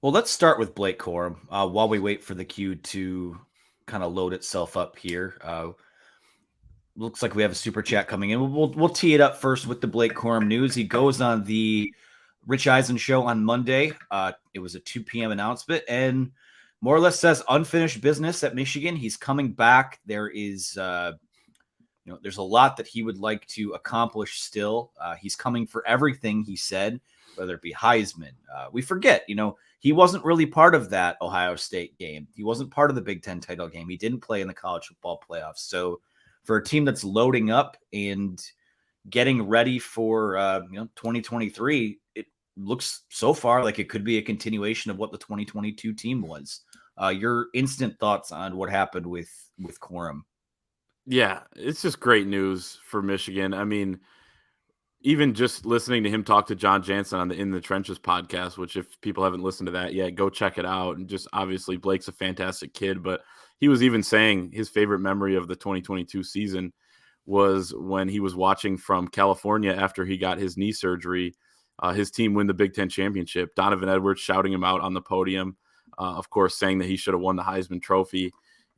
Well, let's start with Blake Corum while we wait for the queue to kind of load itself up here. Looks like we have a super chat coming in. We'll tee it up first with the Blake Corum news. He goes on the Rich Eisen show on Monday. It was a 2 p.m. announcement and more or less says unfinished business at Michigan. He's coming back. There is, there's a lot that he would like to accomplish still. He's coming for everything, he said, whether it be Heisman. We forget, he wasn't really part of that Ohio State game. He wasn't part of the Big Ten title game. He didn't play in the college football playoffs. So for a team that's loading up and getting ready for 2023, it looks so far like it could be a continuation of what the 2022 team was. Your instant thoughts on what happened with Corum? Yeah, it's just great news for Michigan. I mean, even just listening to him talk to John Jansen on the In the Trenches podcast, which if people haven't listened to that yet, go check it out. And just obviously Blake's a fantastic kid, but he was even saying his favorite memory of the 2022 season was when he was watching from California after he got his knee surgery, his team win the Big Ten championship. Donovan Edwards shouting him out on the podium, of course, saying that he should have won the Heisman Trophy.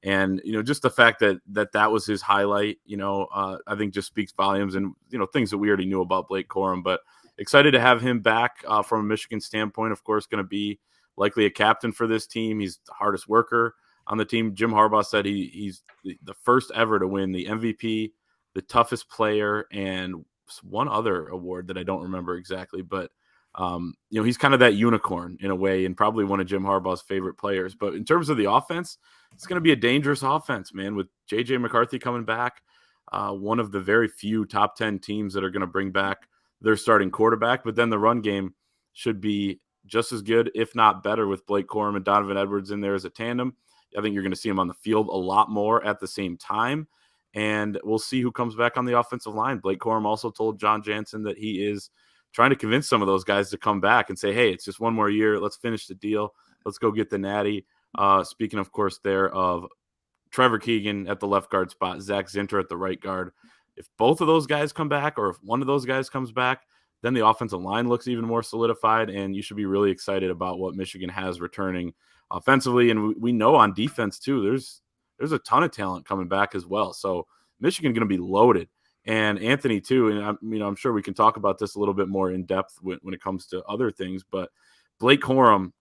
And, just the fact that was his highlight, I think just speaks volumes and, things that we already knew about Blake Corum. But excited to have him back from a Michigan standpoint. Of course, going to be likely a captain for this team. He's the hardest worker on the team. Jim Harbaugh said he's the first ever to win the MVP, the toughest player, and one other award that I don't remember exactly. But, he's kind of that unicorn in a way and probably one of Jim Harbaugh's favorite players. But in terms of the offense, it's going to be a dangerous offense, man, with J.J. McCarthy coming back, one of the very few top 10 teams that are going to bring back their starting quarterback. But then the run game should be just as good, if not better, with Blake Corum and Donovan Edwards in there as a tandem. I think you're going to see him on the field a lot more at the same time. And we'll see who comes back on the offensive line. Blake Corum also told John Jansen that he is trying to convince some of those guys to come back and say, hey, it's just one more year. Let's finish the deal. Let's go get the natty. Speaking, of course, there of Trevor Keegan at the left guard spot, Zach Zinter at the right guard. If both of those guys come back or if one of those guys comes back, then the offensive line looks even more solidified, and you should be really excited about what Michigan has returning offensively. And we know on defense, too, there's a ton of talent coming back as well. So Michigan going to be loaded. And Anthony, too, and I'm sure we can talk about this a little bit more in depth when it comes to other things, but Blake Corum,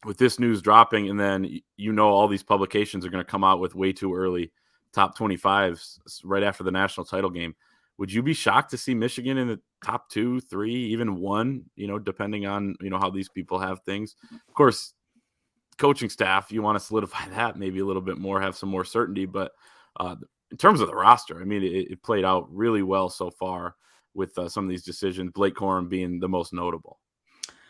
with this news dropping, and then all these publications are going to come out with way too early top 25s right after the national title game. Would you be shocked to see Michigan in the top 2, 3, even 1, depending on, how these people have things? Of course, coaching staff, you want to solidify that maybe a little bit more, have some more certainty. But in terms of the roster, I mean, it played out really well so far with some of these decisions, Blake Corum being the most notable.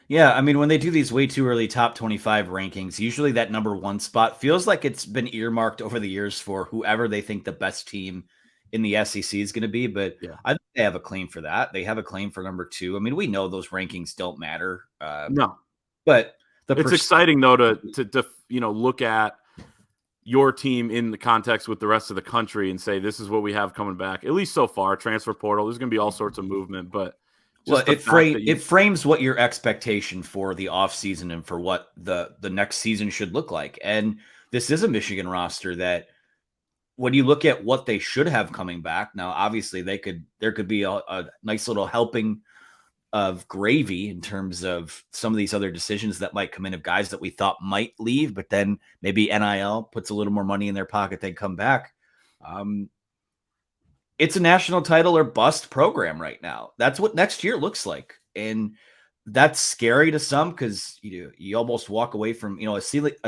Yeah, I mean, when they do these way too early top 25 rankings, usually that number 1 spot feels like it's been earmarked over the years for whoever they think the best team in the SEC is going to be. But yeah, I think they have a claim for that. They have a claim for number 2. I mean, we know those rankings don't matter. No, but it's exciting though to look at your team in the context with the rest of the country and say, this is what we have coming back, at least so far. Transfer portal, there's going to be all sorts of movement, but it frames what your expectation for the offseason and for what the next season should look like. And this is a Michigan roster that, when you look at what they should have coming back, now obviously there could be a nice little helping of gravy in terms of some of these other decisions that might come in of guys that we thought might leave, but then maybe NIL puts a little more money in their pocket, they come back. It's a national title or bust program right now. That's what next year looks like. And that's scary to some because you almost walk away from, a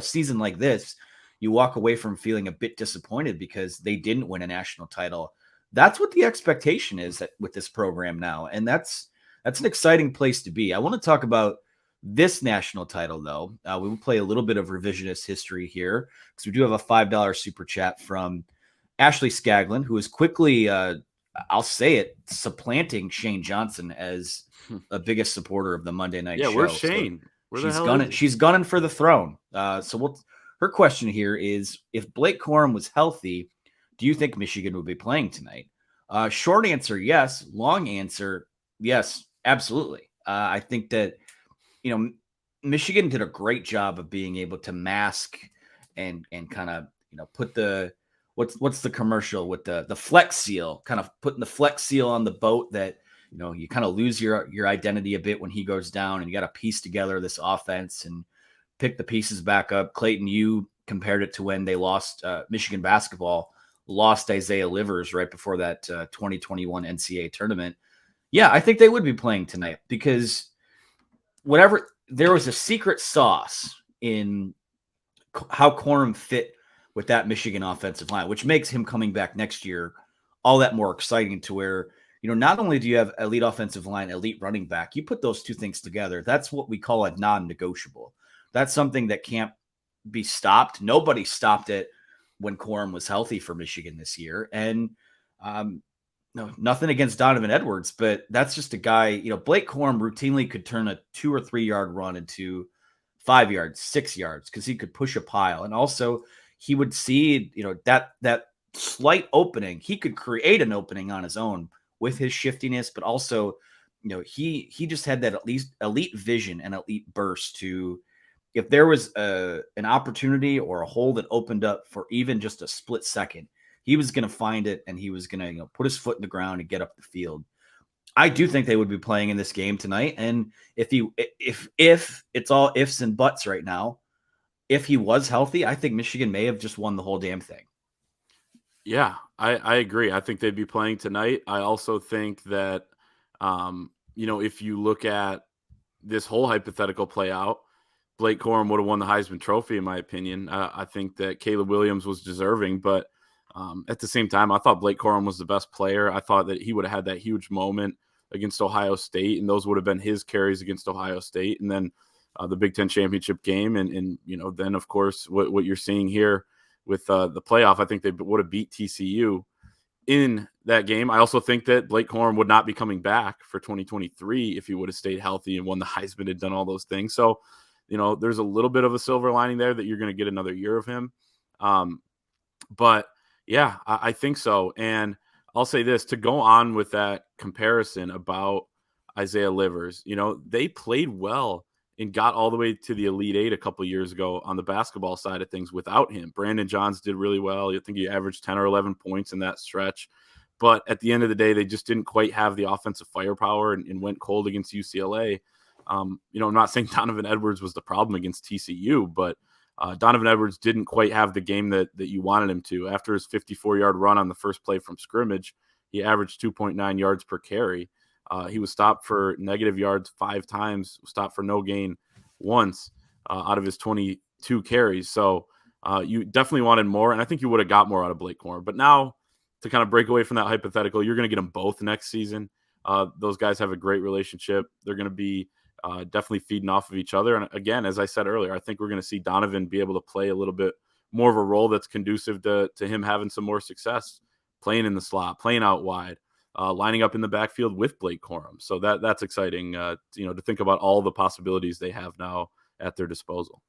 season like this, you walk away from feeling a bit disappointed because they didn't win a national title. That's what the expectation is with this program now. And that's an exciting place to be. I want to talk about this national title, though. We will play a little bit of revisionist history here because we do have a $5 super chat from Ashley Scaglin, who is quickly, I'll say it, supplanting Shane Johnson as the biggest supporter of the Monday night show. Yeah, where's Shane? So she's gunning for the throne. Her question here is, if Blake Corum was healthy, do you think Michigan would be playing tonight? Short answer, yes. Long answer, yes, absolutely. I think that, Michigan did a great job of being able to mask and kind of, put the what's the commercial with the Flex Seal, kind of putting the Flex Seal on the boat that, you kind of lose your identity a bit when he goes down, and you got to piece together this offense and pick the pieces back up. Clayton, you compared it to when they lost Michigan basketball, lost Isaiah Livers right before that 2021 NCAA tournament. Yeah, I think they would be playing tonight because whatever, there was a secret sauce in how Corum fit with that Michigan offensive line, which makes him coming back next year all that more exciting, to where, not only do you have elite offensive line, elite running back, you put those two things together. That's what we call a non-negotiable. That's something that can't be stopped. Nobody stopped it when Corum was healthy for Michigan this year. And no, nothing against Donovan Edwards, but that's just a guy, Blake Corum routinely could turn a 2 or 3 yard run into 5 yards, 6 yards, because he could push a pile. And also he would see, that slight opening. He could create an opening on his own with his shiftiness, but also, he just had that at least elite vision and elite burst to, if there was an opportunity or a hole that opened up for even just a split second, he was going to find it, and he was going to, put his foot in the ground and get up the field. I do think they would be playing in this game tonight. And if it's all ifs and buts right now, if he was healthy, I think Michigan may have just won the whole damn thing. Yeah, I agree. I think they'd be playing tonight. I also think that, if you look at this whole hypothetical play out, Blake Corum would have won the Heisman Trophy, in my opinion. I think that Caleb Williams was deserving, but at the same time, I thought Blake Corum was the best player. I thought that he would have had that huge moment against Ohio State, and those would have been his carries against Ohio State, and then the Big Ten championship game, and then of course what you're seeing here with the playoff. I think they would have beat TCU in that game. I also think that Blake Corum would not be coming back for 2023 if he would have stayed healthy and won the Heisman and done all those things. So, there's a little bit of a silver lining there that you're going to get another year of him. But yeah, I think so. And I'll say this, to go on with that comparison about Isaiah Livers, they played well and got all the way to the Elite Eight a couple of years ago on the basketball side of things without him. Brandon Johns did really well. I think he averaged 10 or 11 points in that stretch. But at the end of the day, they just didn't quite have the offensive firepower and went cold against UCLA. I'm not saying Donovan Edwards was the problem against TCU, but Donovan Edwards didn't quite have the game that you wanted him to. After his 54-yard run on the first play from scrimmage, he averaged 2.9 yards per carry. He was stopped for negative yards 5 times, stopped for no gain once out of his 22 carries. So you definitely wanted more, and I think you would have got more out of Blake Corum. But now, to kind of break away from that hypothetical, you're going to get them both next season. Those guys have a great relationship. They're going to be definitely feeding off of each other. And again, as I said earlier, I think we're going to see Donovan be able to play a little bit more of a role that's conducive to him having some more success, playing in the slot, playing out wide, lining up in the backfield with Blake Corum. So that's exciting, to think about all the possibilities they have now at their disposal.